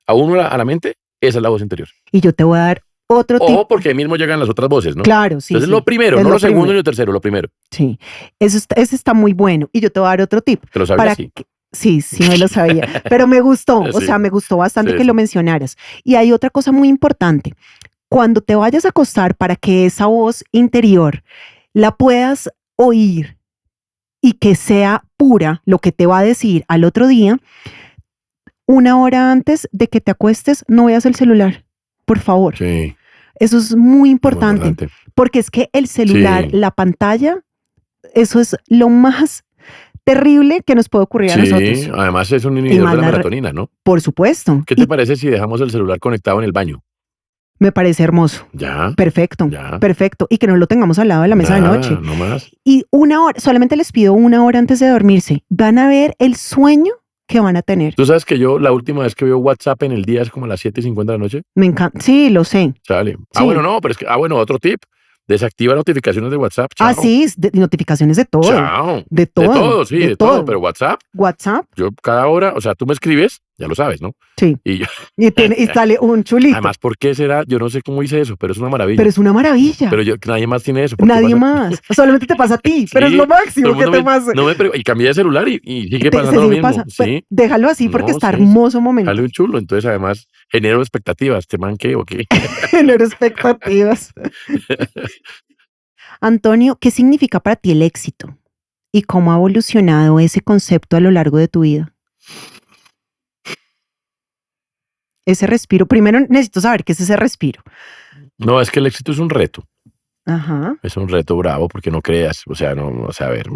a uno a la mente, esa es la voz interior. Y yo te voy a dar otro tip. Porque ahí mismo llegan las otras voces, ¿no? Claro, sí. Entonces sí. lo primero, no lo segundo ni lo tercero, lo primero. Sí. Ese está muy bueno. Y yo te voy a dar otro tip. ¿Te lo sabías? Sí. Sí, me lo sabía, pero me gustó, o sea, me gustó bastante que lo mencionaras. Y hay otra cosa muy importante. Cuando te vayas a acostar, para que esa voz interior la puedas oír y que sea pura lo que te va a decir al otro día, 1 hora antes de que te acuestes, no veas el celular, por favor. Sí. Eso es muy importante, porque es que el celular, la pantalla, eso es lo más terrible que nos puede ocurrir a nosotros. Sí, además es un inhibidor de la melatonina, ¿no? Por supuesto. ¿Qué te parece si dejamos el celular conectado en el baño? Me parece hermoso. Ya. Perfecto. Ya. Perfecto. Y que no lo tengamos al lado de la mesa de noche. No más. Y 1 hora, solamente les pido 1 hora antes de dormirse. Van a ver el sueño que van a tener. Tú sabes que yo la última vez que veo WhatsApp en el día es como a las 7:50 de la noche. Me encanta. Sí, lo sé. Sale. Sí. Bueno, no, pero es que, otro tip. Desactiva notificaciones de WhatsApp. Chao. Sí, notificaciones de todo. Chao. De todo. De todo, sí, de todo. Pero WhatsApp. Yo cada hora, o sea, tú me escribes, ya lo sabes, ¿no? Sí. Y sale un chulito. Además, ¿por qué será? Yo no sé cómo hice eso, pero es una maravilla. Pero es una maravilla. Pero nadie más tiene eso. Nadie más. Solamente te pasa a ti, sí, pero es lo máximo que te pasa. Y cambié de celular y sigue pasando lo mismo. Sí. Déjalo así porque está hermoso momento. Dale un chulo. Entonces, además, genero expectativas. ¿Te man qué o qué? Genero expectativas. Antonio, ¿qué significa para ti el éxito? ¿Y cómo ha evolucionado ese concepto a lo largo de tu vida? Ese respiro. Primero necesito saber qué es ese respiro. No, es que el éxito es un reto. Ajá. Es un reto bravo porque no creas. O sea, a ver,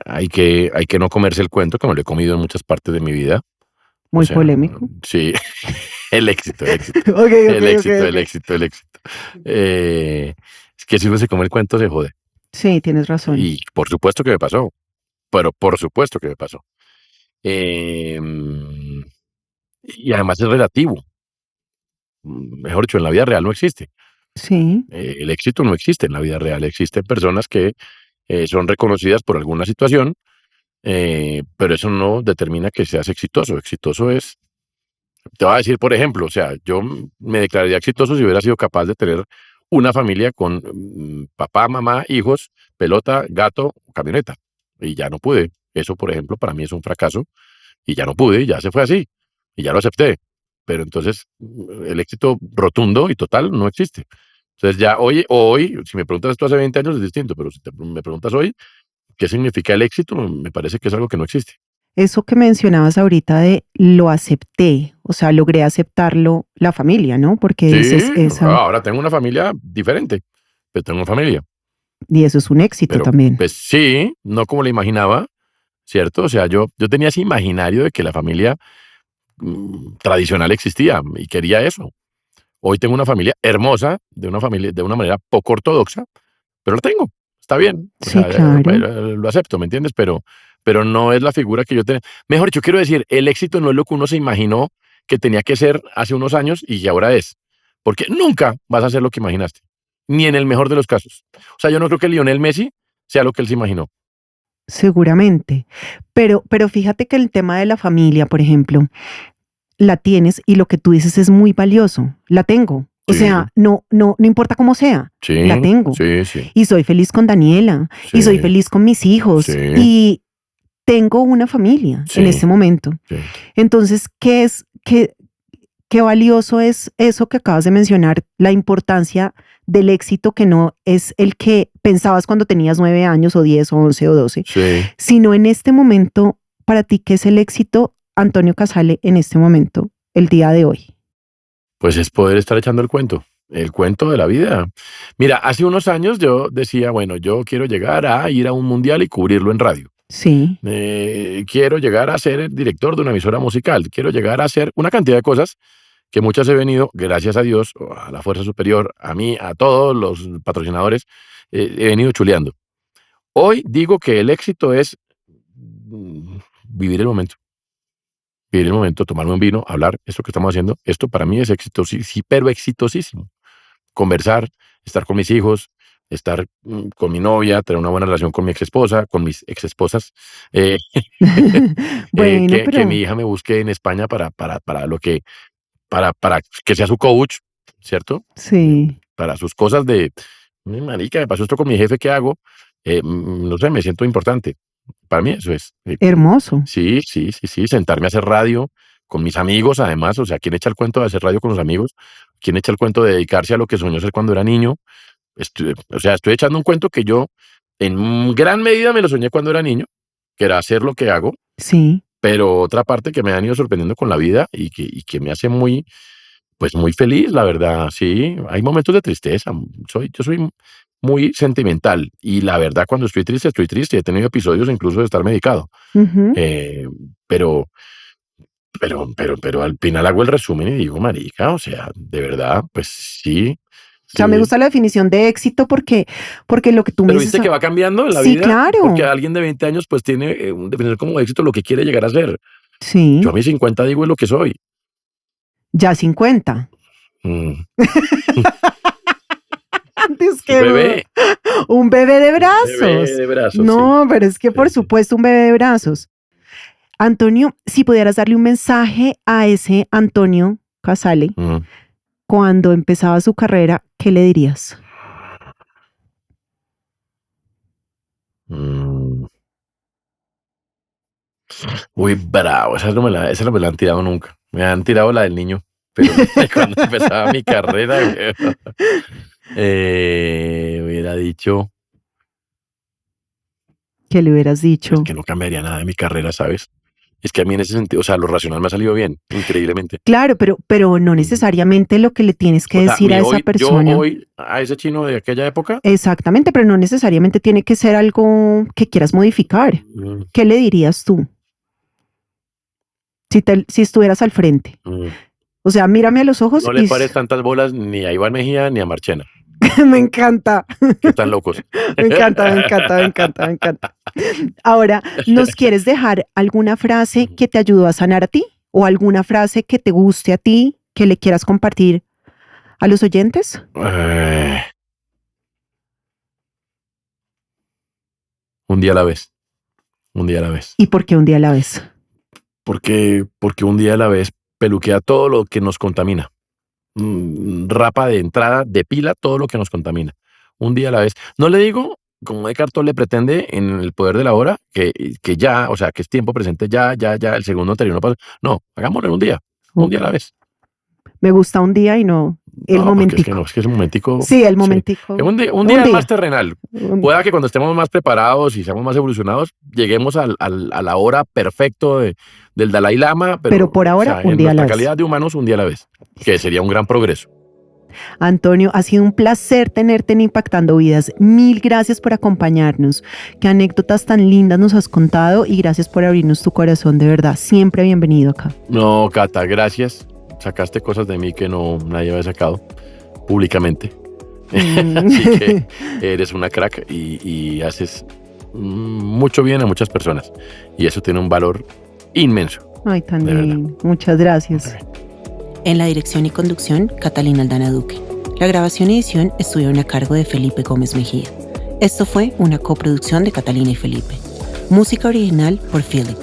hay que no comerse el cuento, que me lo he comido en muchas partes de mi vida. Muy polémico. Sí, el éxito. El éxito. Es que si uno se come el cuento, se jode. Sí, tienes razón. Y por supuesto que me pasó. Pero por supuesto que me pasó. eh, y además es relativo. Mejor dicho, en la vida real no existe. Sí, El éxito no existe en la vida real. Existen personas que son reconocidas por alguna situación, pero eso no determina que seas exitoso. Exitoso es, te voy a decir, por ejemplo, o sea, yo me declararía exitoso si hubiera sido capaz de tener una familia con papá, mamá, hijos, pelota, gato, camioneta. Y ya no pude. Eso, por ejemplo, para mí es un fracaso. Y ya no pude, ya se fue así. Y ya lo acepté. Pero entonces el éxito rotundo y total no existe. Entonces ya hoy, si me preguntas esto hace 20 años es distinto, pero si me preguntas hoy, ¿qué significa el éxito? Me parece que es algo que no existe. eso que mencionabas ahorita de lo acepté, o sea, logré aceptarlo la familia, ¿no? Porque dices Sí, esa, ahora tengo una familia diferente, pero tengo familia. y eso es un éxito Pero también. pues sí, no como la imaginaba, ¿cierto? O sea, yo tenía ese imaginario de que la familia tradicional existía y quería eso. Hoy tengo una familia hermosa, de una manera poco ortodoxa, pero lo tengo, está bien, o Sí, sea, claro. lo acepto, ¿me entiendes? Pero no es la figura que yo tenía. Mejor dicho, quiero decir, el éxito no es lo que uno se imaginó que tenía que ser hace unos años y que ahora es, porque nunca vas a ser lo que imaginaste, ni en el mejor de los casos. O sea, yo no creo que Lionel Messi sea lo que él se imaginó. Seguramente. Pero fíjate que el tema de la familia, por ejemplo, la tienes y lo que tú dices es muy valioso. La tengo. O sea, Sí, no importa cómo sea, la sí, tengo. sí, sí, Y soy feliz con Daniela, y soy sí, feliz con mis hijos, sí, y tengo una familia en sí, este momento. sí. Entonces, qué valioso es eso que acabas de mencionar, la importancia del éxito que no es el que pensabas cuando tenías 9 años o 10 o 11 o 12, Sí. sino en este momento, para ti, ¿qué es el éxito, Antonio Casale, en este momento, el día de hoy? Pues es poder estar echando el cuento de la vida. Mira, hace unos años yo decía, bueno, yo quiero llegar a ir a un mundial y cubrirlo en radio. Sí, Quiero llegar a ser el director de una emisora musical. Quiero llegar a hacer una cantidad de cosas que muchas he venido, gracias a Dios, a la fuerza superior, a mí, a todos los patrocinadores, he venido chuleando. Hoy digo que el éxito es vivir el momento. Vivir el momento, tomarme un vino, hablar, esto que estamos haciendo, esto para mí es exitosísimo, sí, pero exitosísimo. Conversar, estar con mis hijos, estar con mi novia, tener una buena relación con mi ex esposa, con mis ex esposas, eh, bueno, que mi pero hija me busque en España para lo que, para que sea su coach, ¿cierto? sí, Para sus cosas de, marica, me pasó esto con mi jefe, ¿qué hago? No sé, me siento importante. Para mí eso es. hermoso. Sí, sí, sí, sí, sentarme a hacer radio con mis amigos, además, o sea, ¿quién echa el cuento de hacer radio con los amigos? ¿Quién echa el cuento de dedicarse a lo que soñó ser cuando era niño? Estoy echando un cuento que yo en gran medida me lo soñé cuando era niño, que era hacer lo que hago, Sí. pero otra parte que me han ido sorprendiendo con la vida y que me hace muy, pues muy feliz, la verdad. Sí, hay momentos de tristeza. Yo soy muy sentimental y la verdad cuando estoy triste, estoy triste. He tenido episodios incluso de estar medicado. Ujú. Eh, pero pero al final hago el resumen y digo: "Marica, o sea, de verdad, pues sí, O sea, me sí". gusta la definición de éxito porque lo que tú me Pero dices, viste que va cambiando en la sí, vida, porque claro, alguien de 20 años, pues, tiene, un definición como éxito lo que quiere llegar a ser. Yo sí, a mis 50 digo es lo que soy. ya 50. Mm, Antes un que bebé, un bebé de un bebé brazos. de brazos, sí, No, pero es que por sí, sí. supuesto un bebé de brazos. Antonio, si pudieras darle un mensaje a ese Antonio Casale Mm, cuando empezaba su carrera, ¿qué le dirías? mm. Uy, bravo, esa no me la han tirado nunca. Me han tirado la del niño, pero no de cuando empezaba mi carrera, güey. Hubiera dicho ¿Qué le hubieras pues dicho? que no cambiaría nada de mi carrera, ¿sabes? Es que a mí en ese sentido, o sea, lo racional me ha salido bien, increíblemente. Claro, pero no Mm. necesariamente lo que le tienes que O sea, decir a esa yo persona. hoy a ese chino de aquella época, Exactamente, pero no necesariamente tiene que ser algo que quieras modificar. mm, ¿Qué le dirías tú si estuvieras al frente? mm, O sea, mírame a los ojos no le y pares tantas bolas ni a Iván Mejía ni a Marchena, me encanta, que están locos. me encanta, me encanta, me encanta, me encanta. Ahora, ¿nos quieres dejar alguna frase que te ayudó a sanar a ti? ¿O alguna frase que te guste a ti, que le quieras compartir a los oyentes? Un día a la vez. Un día a la vez. ¿Y por qué un día a la vez? Porque un día a la vez peluquea todo lo que nos contamina. Rapa de entrada, depila todo lo que nos contamina. Un día a la vez. No le digo, como Eckhart Tolle pretende en El poder de la hora, que ya, o sea, que es tiempo presente, ya, el segundo anterior no pasa. No, hagámoslo en un día a la vez. Me gusta un día y no el momentico. Es que es un momentico. Sí, el momentico. Sí. Un día es más terrenal. Pueda que cuando estemos más preparados y seamos más evolucionados, lleguemos a la hora perfecto del Dalai Lama. Pero por ahora, o sea, un día a la vez. En nuestra calidad de humanos, un día a la vez. Que sería un gran progreso. Antonio, ha sido un placer tenerte en Impactando Vidas. Mil gracias por acompañarnos. Qué anécdotas tan lindas nos has contado y gracias por abrirnos tu corazón, de verdad. Siempre bienvenido acá. No, Cata, gracias. Sacaste cosas de mí que nadie había sacado públicamente. Así que eres una crack y haces mucho bien a muchas personas. Y eso tiene un valor inmenso. Ay, tan lindo. Muchas gracias. Okay. En la dirección y conducción, Catalina Aldana Duque. La grabación y edición estuvieron a cargo de Felipe Gómez Mejía. Esto fue una coproducción de Catalina y Felipe. Música original por Philip.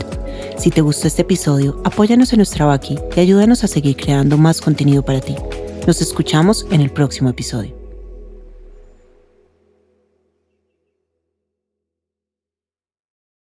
Si te gustó este episodio, apóyanos en nuestra Baki y ayúdanos a seguir creando más contenido para ti. Nos escuchamos en el próximo episodio.